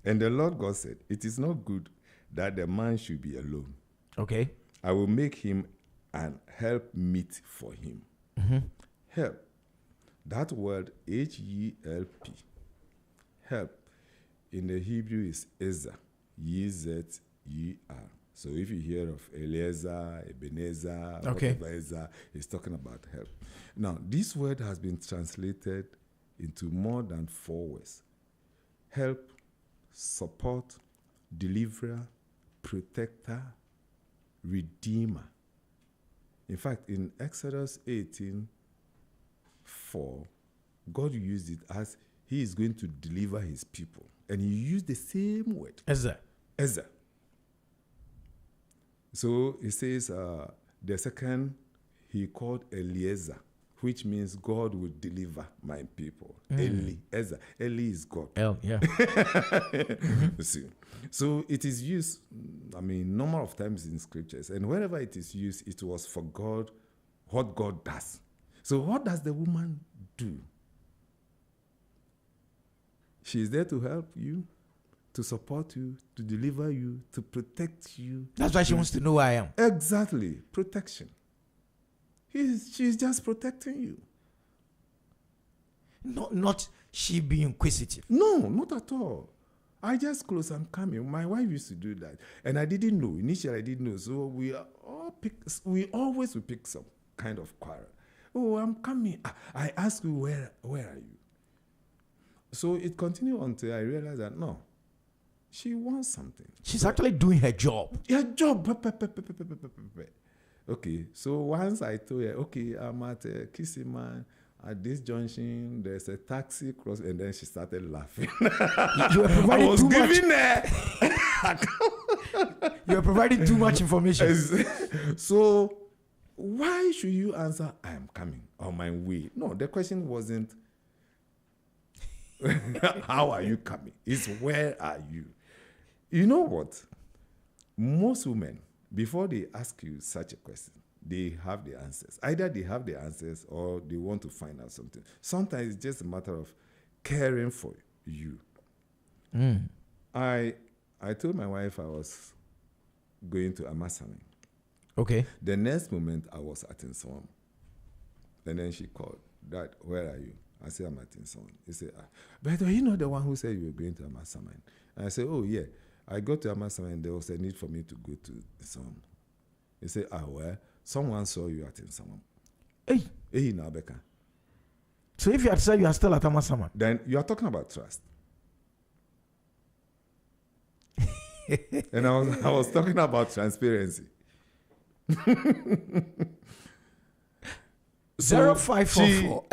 and the Lord God said, it is not good that the man should be alone. Okay. I will make him an help meet for him. Help. That word H-E-L-P. Help. In the Hebrew is Ezer. E-Z-E-R. So if you hear of Eliezer, Ebenezer, Okay. whatever Ezer, it's talking about help. Now, this word has been translated into more than 4 words. Help, support, deliverer, protector, redeemer. In fact, in Exodus 18:4, God used it as he is going to deliver his people. And he used the same word. Ezra. Ezer. So he says the second he called Eliezer, which means God will deliver my people. Eli, Ezer. Eli is God. Yeah. See. So it is used, number of times in scriptures. And wherever it is used, it was for God, what God does. So what does the woman do? She is there to help you, to support you, to deliver you, to protect you. That's why she wants to know where I am. Exactly. Protection. She's just protecting you. Not she being inquisitive. No, not at all. I just close, I'm coming. My wife used to do that. And I didn't know. Initially, I didn't know. So we always would pick some kind of quarrel. Oh, I'm coming. I ask you, where are you? So it continued until I realized that, no, she wants something. She's actually doing her job. Your job. Okay, so once I told her, okay, I'm at Kisiman. At this junction, there's a taxi cross, and then she started laughing. You were providing I was too much. giving her. You were providing too much information. So why should you answer, I am coming, on my way? No, the question wasn't, how are you coming? It's where are you? You know what? Most women, before they ask you such a question, they have the answers. Either they have the answers or they want to find out something. Sometimes it's just a matter of caring for you. I told my wife I was going to Amasamin. Okay. The next moment I was at Nsawam. And then she called, Dad, where are you? I said, I'm at Nsawam. He said, but are you not the one who said you were going to Amasamin? And I said, oh yeah. I got to Amasamin and there was a need for me to go to Nsawam. He said, well, someone saw you at Nsawam. Hey. Hey, Nabeka. So if you had said you are still at Amasaman, Then you are talking about trust. And I was talking about transparency. 0544.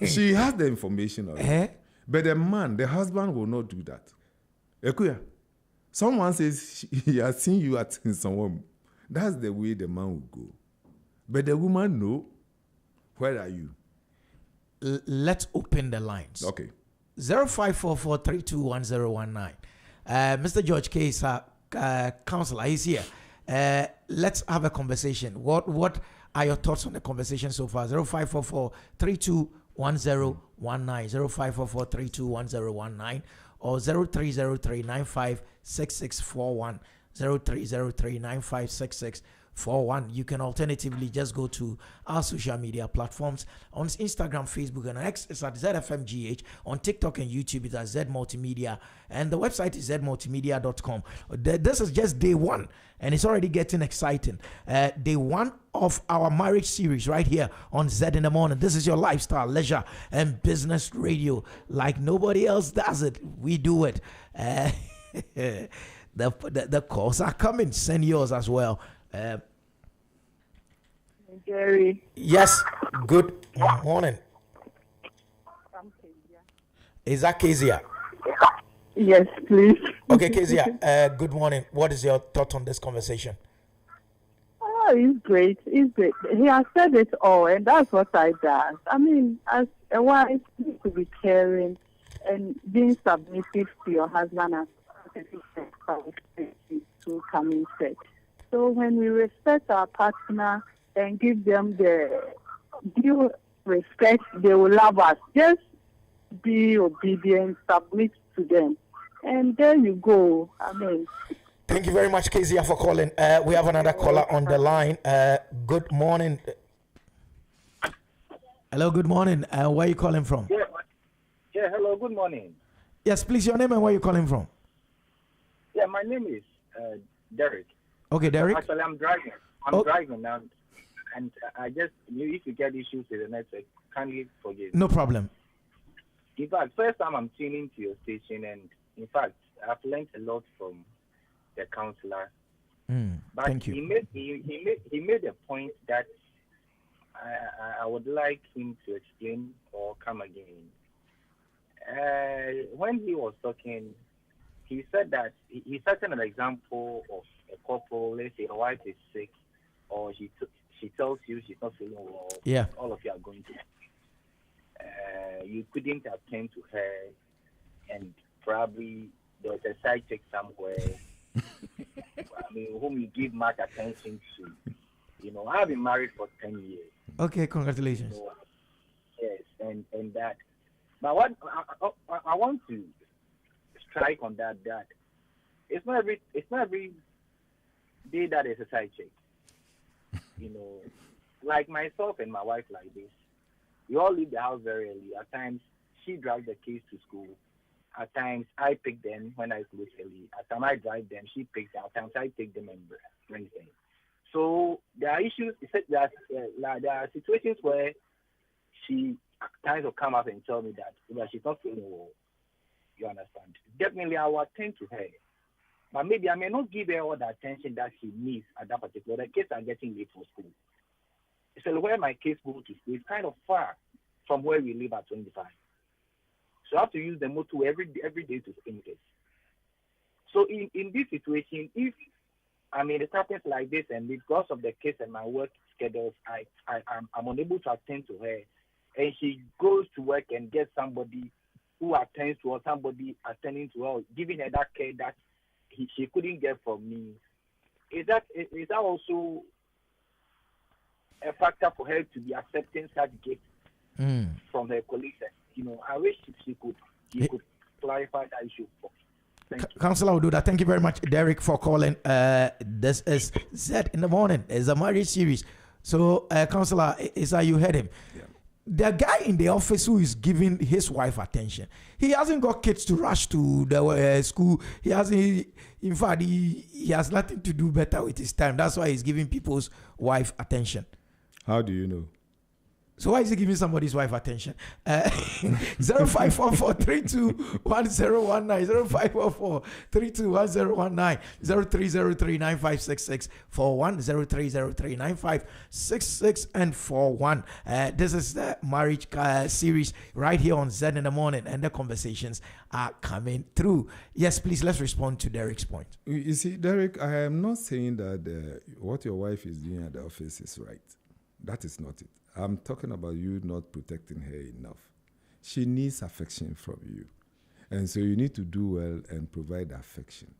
She has the information already. But the man, the husband will not do that. Ekuya, someone says he has seen you at someone. That's the way the man will go. But the woman, no. Where are you? Let's open the lines. Okay. 0544321019. Mr. George K. is our counselor. He's here. Let's have a conversation. What are your thoughts on the conversation so far? 0544321019. 0544321019 or 0303956641. 0303956641. 41. You can alternatively just go to our social media platforms on Instagram, Facebook, and X. It's at ZFMGH. On TikTok and YouTube, it's at Z Multimedia. And the website is zmultimedia.com. This is just day one, and it's already getting exciting. Day one of our marriage series right here on Z in the Morning. This is your lifestyle, leisure, and business radio. Like nobody else does it. We do it. The calls are coming. Send yours as well. Jerry. Yes, good morning. Is that Kezia? Yes, please. Okay, Kezia, good morning. What is your thought on this conversation? Oh, it's great. It's great. He has said it all, and that's what I do. I mean, as a wife, you need to be caring and being submissive to your husband as to come in first. So when we respect our partner and give them the due respect, they will love us. Just be obedient, submit to them. And there you go. I mean. Thank you very much, Kezia, for calling. We have another caller on the line. Good morning. Hello, good morning. Where are you calling from? Yeah, hello, good morning. Yes, please, your name and where you calling from? Yeah, my name is Derek. Okay, Derek. Actually, I'm driving. I'm driving now, and I just, if you get issues with the network, kindly forgive me. No problem. In fact, first time I'm tuning to your station, and in fact, I've learned a lot from the counselor. But thank you. He made a point that I would like him to explain or come again. When he was talking, he said that he set an example of a couple. Let's say a wife is sick, or she tells you she's not feeling well. Yeah. All of you are going to. You couldn't attend to her, and probably there was a side chick somewhere. I mean, whom you give much attention to. You know, I've been married for 10 years. Okay, congratulations. So, yes, and that. But what I want to strike on that it's not every day that is a side chick. You know, like myself and my wife like this. We all leave the house very early. At times, she drives the kids to school. At times, I pick them when I close early. At times, I drive them. She picks them. At times, I take them and bring them. So there are issues. There are situations where she at times will come up and tell me that she's not feeling well. You understand? Definitely, I will attend to her. But maybe I may not give her all the attention that she needs at that particular. The kids are getting late for school. So where my kids go to school is kind of far from where we live at 25. So I have to use the motor every day to spin this. So in this situation, if it happens like this, and because of the kids and my work schedules, I'm unable to attend to her, and she goes to work and gets somebody who attends to her, somebody attending to her, giving her that care that she couldn't get from me. Is that also a factor for her to be accepting such gifts from her colleagues? You know, I wish she could clarify that issue for me. Thank you. Councillor will do that. Thank you very much, Derek, for calling. This is Z in the Morning. It's a marriage series. So, Councillor, you heard him. Yeah. The guy in the office who is giving his wife attention, he hasn't got kids to rush to the school. He hasn't. In fact, he has nothing to do better with his time. That's why he's giving people's wife attention. How do you know? So why is he giving somebody's wife attention? 0544321019, 0544321019, 0303956641, 03039566 and 41. This is the marriage series right here on Z in the Morning, and the conversations are coming through. Yes, please, let's respond to Derek's point. You see, Derek, I am not saying that what your wife is doing at the office is right. That is not it. I'm talking about you not protecting her enough. She needs affection from you. And so you need to do well and provide affection.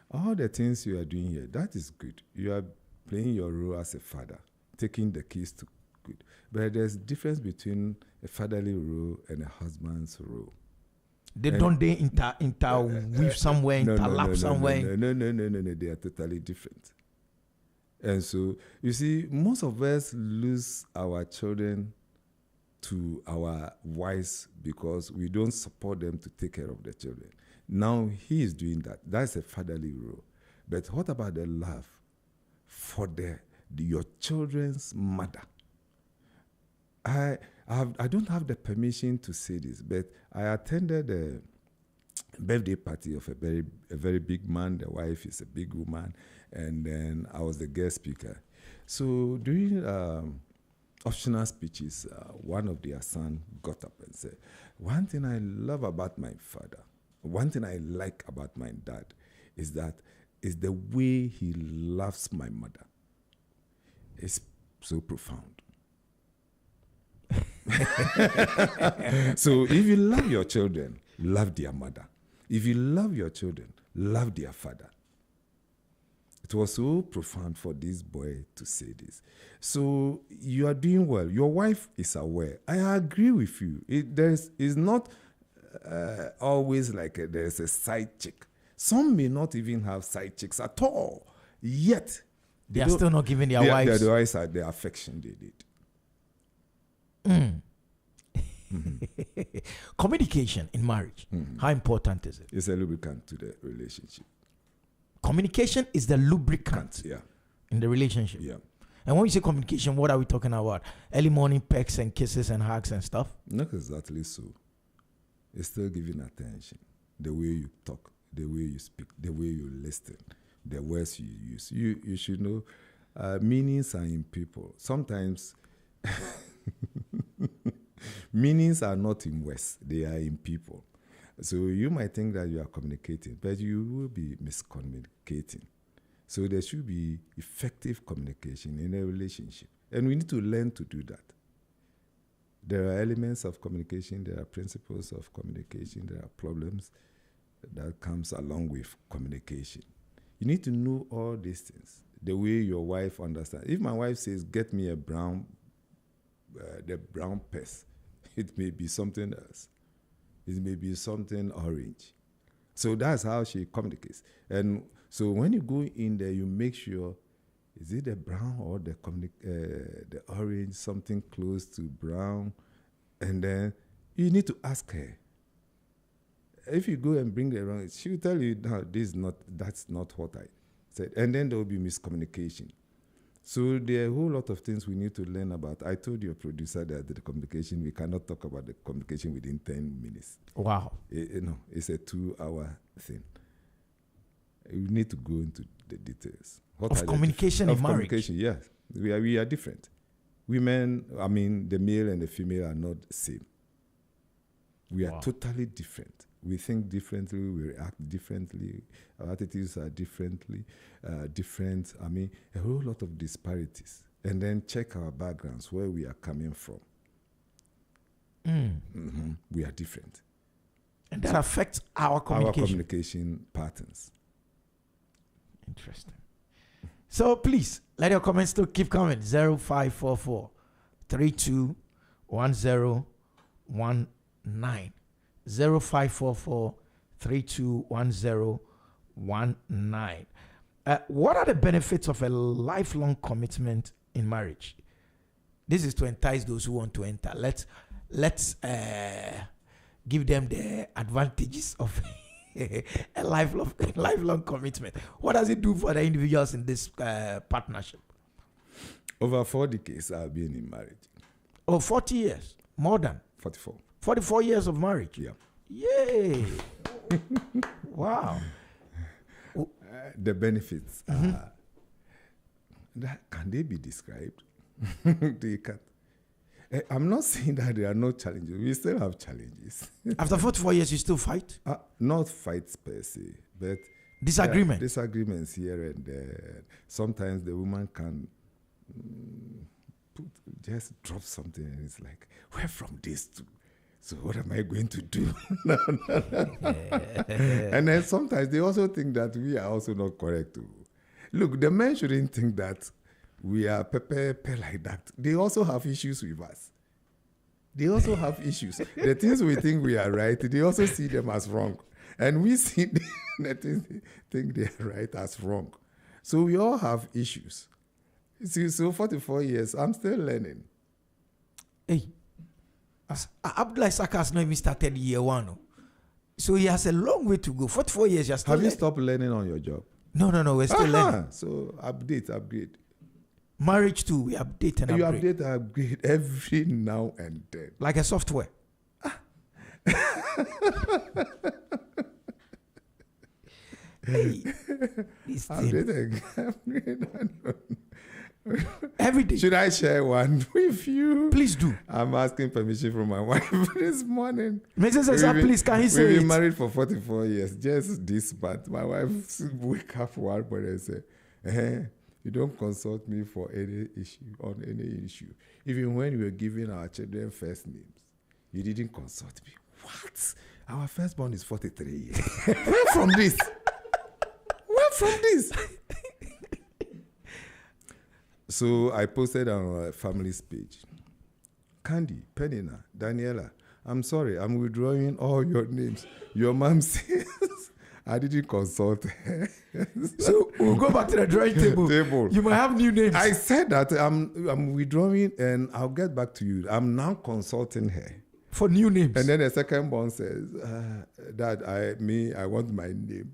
All the things you are doing here, that is good. You are playing your role as a father, taking the kids to good. But there's a difference between a fatherly role and a husband's role. Don't they interweave somewhere, interlap somewhere? No. They are totally different. And so, you see, most of us lose our children to our wives because we don't support them to take care of the children. Now he is doing that. That's a fatherly role. But what about the love for your children's mother? I don't have the permission to say this, but I attended a birthday party of a very big man. The wife is a big woman, and then I was the guest speaker. So during optional speeches, one of their son got up and said, "One thing I love about my father, one thing I like about my dad, is the way he loves my mother. It's so profound." So if you love your children, love their mother. If you love your children, love their father. It was so profound for this boy to say this. So you are doing well. Your wife is aware. I agree with you. It's not always like there's a side chick. Some may not even have side chicks at all. Yet they are still not giving their wives the affection they did. Communication in marriage. How important is it? It's a lubricant to the relationship. Communication is the lubricant in the relationship. Yeah. And when we say communication, what are we talking about? Early morning pecks and kisses and hugs and stuff? Not exactly so. It's still giving attention. The way you talk, the way you speak, the way you listen, the words you use. You should know meanings are in people. Sometimes meanings are not in words, they are in people. So you might think that you are communicating, but you will be miscommunicating. So there should be effective communication in a relationship. And we need to learn to do that. There are elements of communication, there are principles of communication, there are problems that comes along with communication. You need to know all these things, the way your wife understands. If my wife says, "Get me the brown purse," it may be something else. It may be something orange. So that's how she communicates. And so when you go in there, you make sure, is it the brown or the orange, something close to brown? And then you need to ask her. If you go and bring the wrong, she will tell you, "No, that's not what I said." And then there will be miscommunication. So there are a whole lot of things we need to learn about. I told your producer that the communication, we cannot talk about the communication within 10 minutes. Wow. It's a 2-hour thing. We need to go into the details. Of communication in marriage? Communication, yes. We are different. Women, the male and the female are not the same. We are totally different. We think differently, we react differently, our attitudes are different. A whole lot of disparities. And then check our backgrounds, where we are coming from. We are different. And that affects our communication. Our communication patterns. Interesting. So please, let your comments still keep coming. 0544 321019. 0544 321019. What are the benefits of a lifelong commitment in marriage? This is to entice those who want to enter. Let's give them the advantages of a lifelong commitment. What does it do for the individuals in this partnership? Over 4 decades I've been in marriage. Oh, 40 years. More than 44. 44 years of marriage. Yeah. Yay. Wow. The benefits are, can they be described? They can't. I'm not saying that there are no challenges. We still have challenges. After 44 years, you still fight? Not fights per se, but disagreements here and there. Sometimes the woman can just drop something and it's like, where from this to? So what am I going to do? And then sometimes they also think that we are also not correct too. Look, the men shouldn't think that we are pepper like that. They also have issues with us. They also have issues. The things we think we are right, they also see them as wrong. And we see the things they think they are right as wrong. So we all have issues. See, so 44 years, I'm still learning. Hey, Abdullah Saka has not even started year one. No. So he has a long way to go. 44 years, you're still Have you learning. stopped learning on your job? No, we're still learning. So upgrade. Marriage too, we update and You upgrade. upgrade every now and then. Like a software. Hey, this thing. Upgrade. Every day. Should I share one with you? Please do. I'm asking permission from my wife this morning. Mrs. Esa, please, can he say We've it? been married for 44 years. Just this month, my wife wake up one morning and say, you don't consult me for any issue. Even when we were giving our children first names, you didn't consult me. What? Our firstborn is 43 years. Where from this? So I posted on our family's page. Candy, Penina, Daniela, I'm sorry, I'm withdrawing all your names. Your mom says I didn't consult her. So we'll go back to the drawing table. You might have new names. I said that I'm withdrawing and I'll get back to you. I'm now consulting her. For new names. And then the second one says, Dad, I want my name.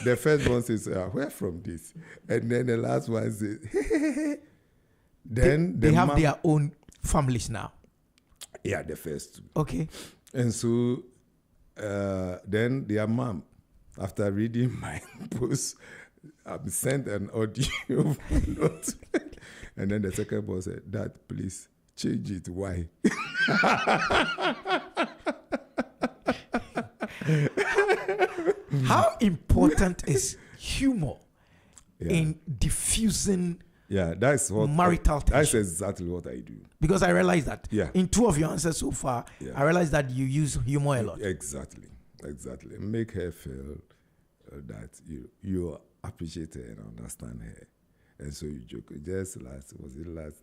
The first one says, where from this? And then the last one says, then they have their own families now. Yeah, the first two. Okay. And so then their mom, after reading my post, sent an audio note. And then the second one said, Dad, please change it. Why? How important is humor in diffusing that's what marital tension? That's exactly what I do. Because I realize that in two of your answers so far, I realize that you use humor a lot. Exactly. Make her feel that you appreciate her and understand her. And so you joke. Just last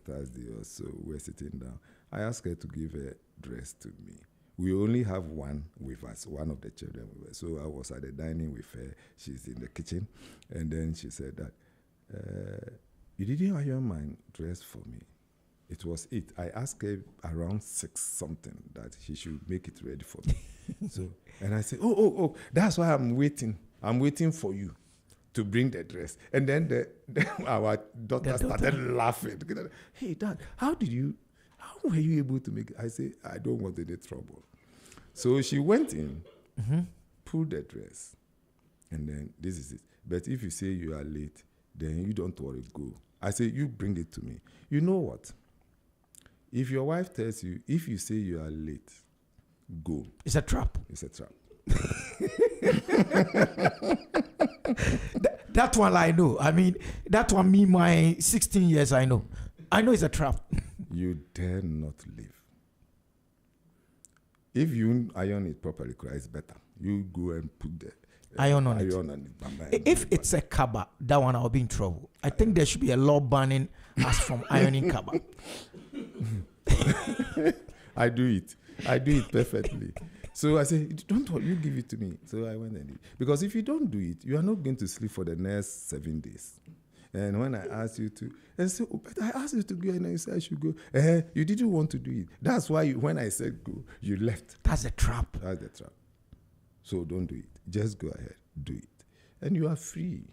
Thursday or so, we're sitting down. I asked her to give a dress to me. We only have one with us, one of the children with us. So I was at the dining with her. She's in the kitchen. And then she said that, you didn't iron my dress for me. It was it. I asked her around 6 something that she should make it ready for me. And I said, oh, that's why I'm waiting. I'm waiting for you to bring the dress. And then our daughter started laughing. Hey, Dad, how were you able to make it? I said, I don't want any trouble. So she went in, pulled the dress, and then this is it. But if you say you are late, then you don't worry, go. I say, you bring it to me. You know what? If your wife tells you, if you say you are late, go. It's a trap. It's a trap. That one I know. I mean, that one, me, my 16 years, I know. I know it's a trap. You dare not leave. If you iron it properly, it's better. You go and put the iron on it. If it's a kaba, that one I'll be in trouble. I think there should be a law banning us from ironing kaba. I do it perfectly. So I said, don't worry, you give it to me. So I went and did it. Because if you don't do it, you are not going to sleep for the next 7 days. And when I asked you to, and so, but I asked you to go, and you said I should go. You didn't want to do it. That's why when I said go, you left. That's a trap. That's the trap. So don't do it. Just go ahead, do it, and you are free.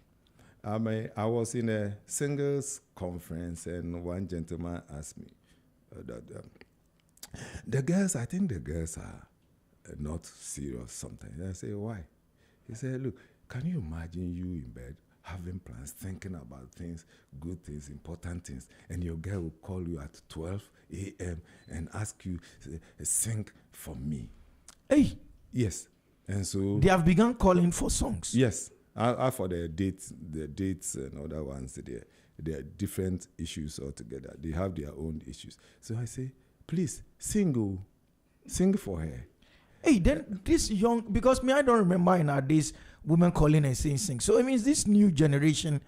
I was in a singles conference, and one gentleman asked me that the girls are not serious sometimes. And I say, why? He said, look, can you imagine you in bed having plans, thinking about things, good things, important things, and your girl will call you at 12 a.m. and ask you, sing for me. Hey. Yes. And so they have begun calling for songs. Yes. For the dates and other ones, they are different issues altogether. They have their own issues. So I say, please, sing for her. Hey, then this young, because I don't remember in our days women calling and saying sing. So it means this new generation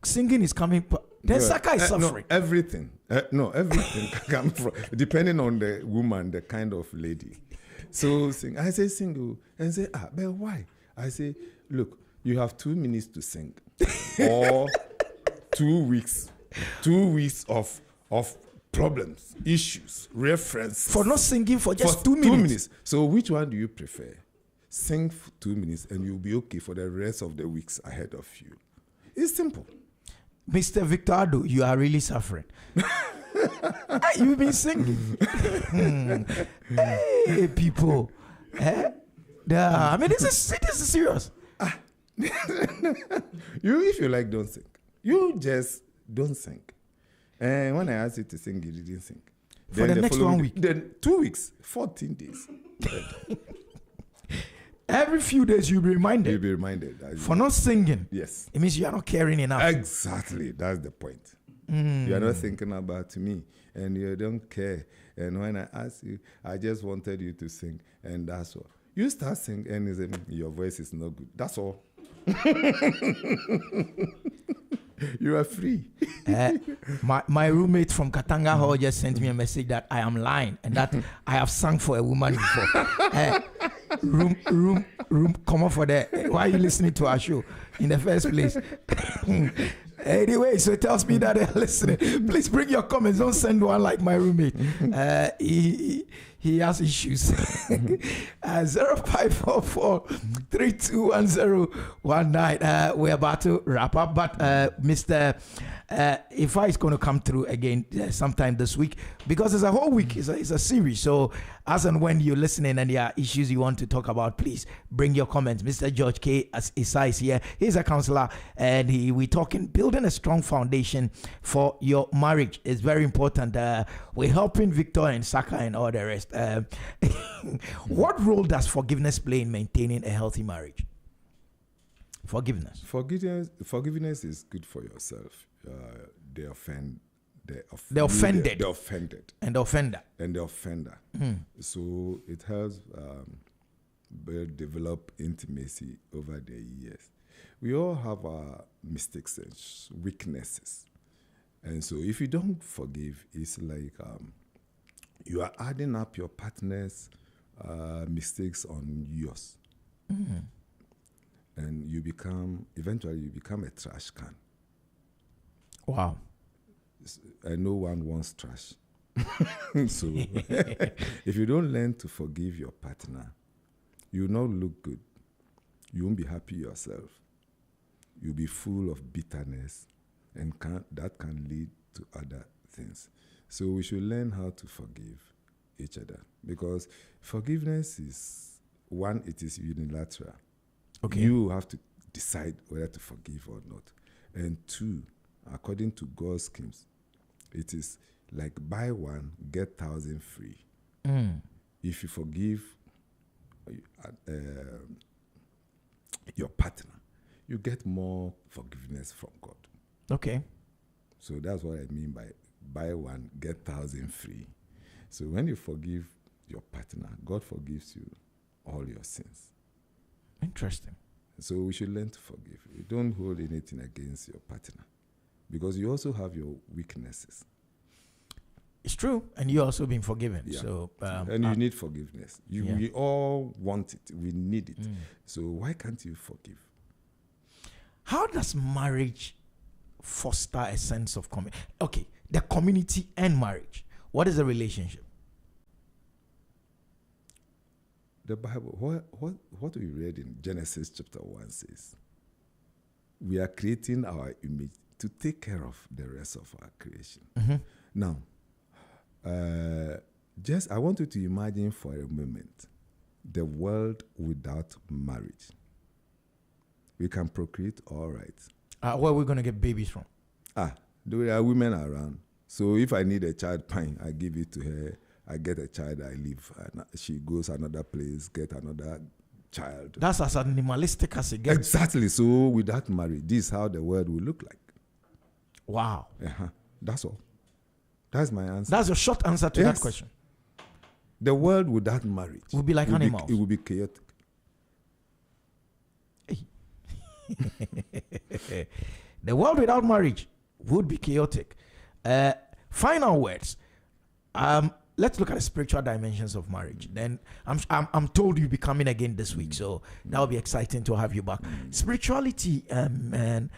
singing is coming. Then Saka is suffering. No, everything can come from, depending on the woman, the kind of lady. So sing. I say sing, and say, but why? I say, look, you have 2 minutes to sing, or 2 weeks 2 weeks of problems, issues, reference For not singing for just 2 minutes. So which one do you prefer? Sing for 2 minutes and you'll be okay for the rest of the weeks ahead of you. It's simple. Mr. Victordo, you are really suffering. You've been singing. Hey, people. I mean, this is serious. If you like, don't sing. You just don't sing. And when I asked you to sing, you didn't sing. For the next 1 week. Then 2 weeks, 14 days. Every few days you'll be reminded. You'll be reminded. For not singing. Yes. It means you are not caring enough. Exactly. That's the point. You are not thinking about me and you don't care. And when I asked you, I just wanted you to sing and that's all. You start singing and your voice is not good. That's all. You are free. My roommate from Katanga Hall just sent me a message that I am lying and that I have sung for a woman before. Room, come on for that. Why are you listening to our show in the first place? Anyway, so it tells me that they're listening. Please bring your comments. Don't send one like my roommate. He has issues. 0544-321019. We're about to wrap up, but Mr. Ifa is going to come through again sometime this week because it's a whole week. It's a series. So as and when you're listening and there are issues you want to talk about, please bring your comments. Mr. George K. Isai is here. He's a counselor and we're talking building a strong foundation for your marriage. It's very important. We're helping Victor and Saka and all the rest. What role does forgiveness play in maintaining a healthy marriage? Forgiveness is good for yourself. The offended and the offender. So it helps develop intimacy over the years. We all have our mistakes and weaknesses, and so if you don't forgive, it's like you are adding up your partner's mistakes on yours. And eventually you become a trash can. Wow. And no one wants trash. So if you don't learn to forgive your partner, you will not look good. You won't be happy yourself. You'll be full of bitterness, and that can lead to other things. So we should learn how to forgive each other, because forgiveness is, one, it is unilateral. Okay. You have to decide whether to forgive or not. And two, according to God's schemes, it is like buy one, get 1,000 free. If you forgive your partner, you get more forgiveness from God. Okay. So that's what I mean by buy one, get 1,000 free. So when you forgive your partner, God forgives you all your sins. Interesting. So we should learn to forgive. You don't hold anything against your partner, because you also have your weaknesses. It's true, and you also been forgiven. Yeah. So and you need forgiveness. We all want it. We need it. So why can't you forgive? How does marriage foster a sense of community? Okay, the community and marriage. What is the relationship? The Bible, what we read in Genesis chapter 1 says, we are creating our image to take care of the rest of our creation. Now, I want you to imagine for a moment the world without marriage. We can procreate, all right. Where are we going to get babies from? There are women around. So if I need a child, fine, I give it to her. I get a child, I leave. And she goes another place, get another child. That's as animalistic as it gets. Exactly. So without marriage, this is how the world will look like. Wow. That's all. That's my answer. That's your short answer to that question. The world without marriage will be like animals. It will be chaotic. The world without marriage would be chaotic. Final words. Let's look at the spiritual dimensions of marriage. Then I'm told you'll be coming again this week, so that'll be exciting to have you back. Spirituality, man,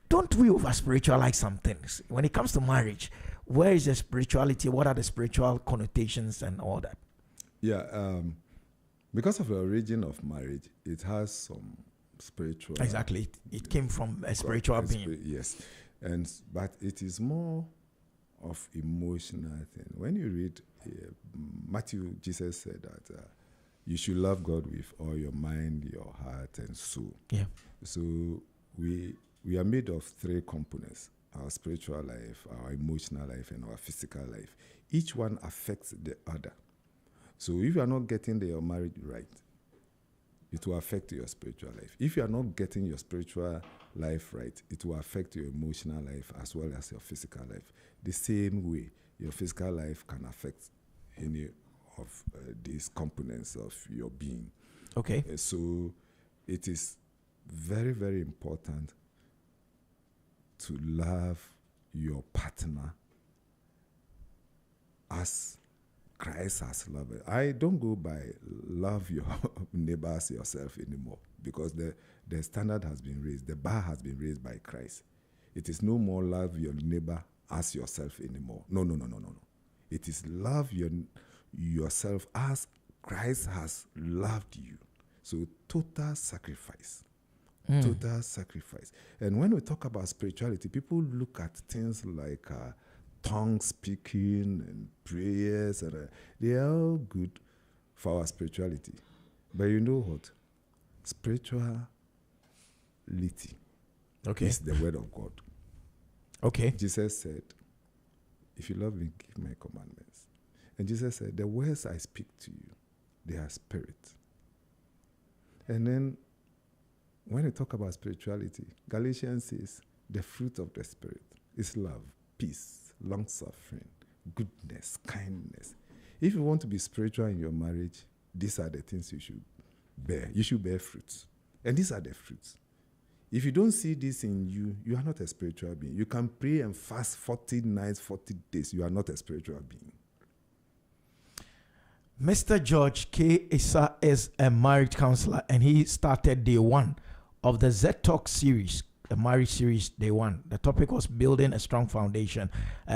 don't we over spiritualize some things when it comes to marriage? Where is the spirituality? What are the spiritual connotations and all that? Yeah, because of the origin of marriage, it has some spiritual. Exactly, it came from a spiritual being. Yes, but it is more of emotional thing. When you read Matthew, Jesus said that you should love God with all your mind, your heart, and soul. Yeah. So we are made of three components: our spiritual life, our emotional life, and our physical life. Each one affects the other. So if you are not getting your marriage right, it will affect your spiritual life. If you are not getting your spiritual life right, it will affect your emotional life as well as your physical life. The same way, your physical life can affect any of these components of your being. Okay. So it is very, very important to love your partner as Christ has loved it. I don't go by love your neighbor as yourself anymore, because the standard has been raised. The bar has been raised by Christ. It is no more love your neighbor as yourself anymore. No. It is love yourself as Christ has loved you. So total sacrifice. Total sacrifice. And when we talk about spirituality, people look at things like tongue speaking and prayers, and they are all good for our spirituality. But you know what? Spirituality is the word of God. Okay. Jesus said, if you love me, keep my commandments. And Jesus said, the words I speak to you, they are spirit. And then when we talk about spirituality, Galatians says, the fruit of the Spirit is love, peace, long-suffering, goodness, kindness. If you want to be spiritual in your marriage, these are the things you should bear. You should bear fruits. And these are the fruits. If you don't see this in you, you are not a spiritual being. You can pray and fast 40 nights, 40 days. You are not a spiritual being. Mr. George K. Issa is a marriage counselor, and he started day one of the Z Talk series, the marriage series, day one. The topic was building a strong foundation.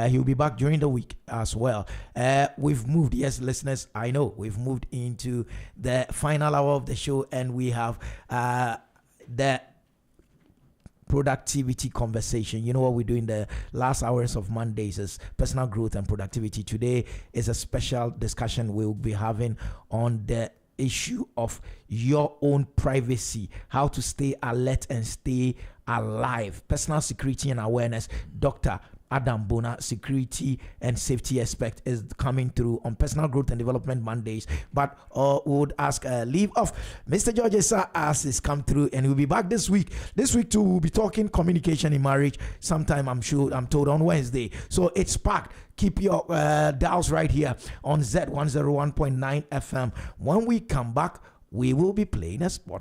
He'll be back during the week as well. We've moved, yes, listeners, I know, we've moved into the final hour of the show, and we have the productivity conversation. You know what we do in the last hours of Mondays is personal growth and productivity. Today is a special discussion we'll be having on the issue of your own privacy, how to stay alert and stay alive, personal security and awareness. Dr. Adam Bona, security and safety expert, is coming through on personal growth and development Mondays. But we would ask leave of Mr. George Issa as is come through, and we'll be back this week. This week too, we'll be talking communication in marriage sometime, I'm told on Wednesday. So it's packed. Keep your dials right here on Z101.9 FM. When we come back, we will be playing a sport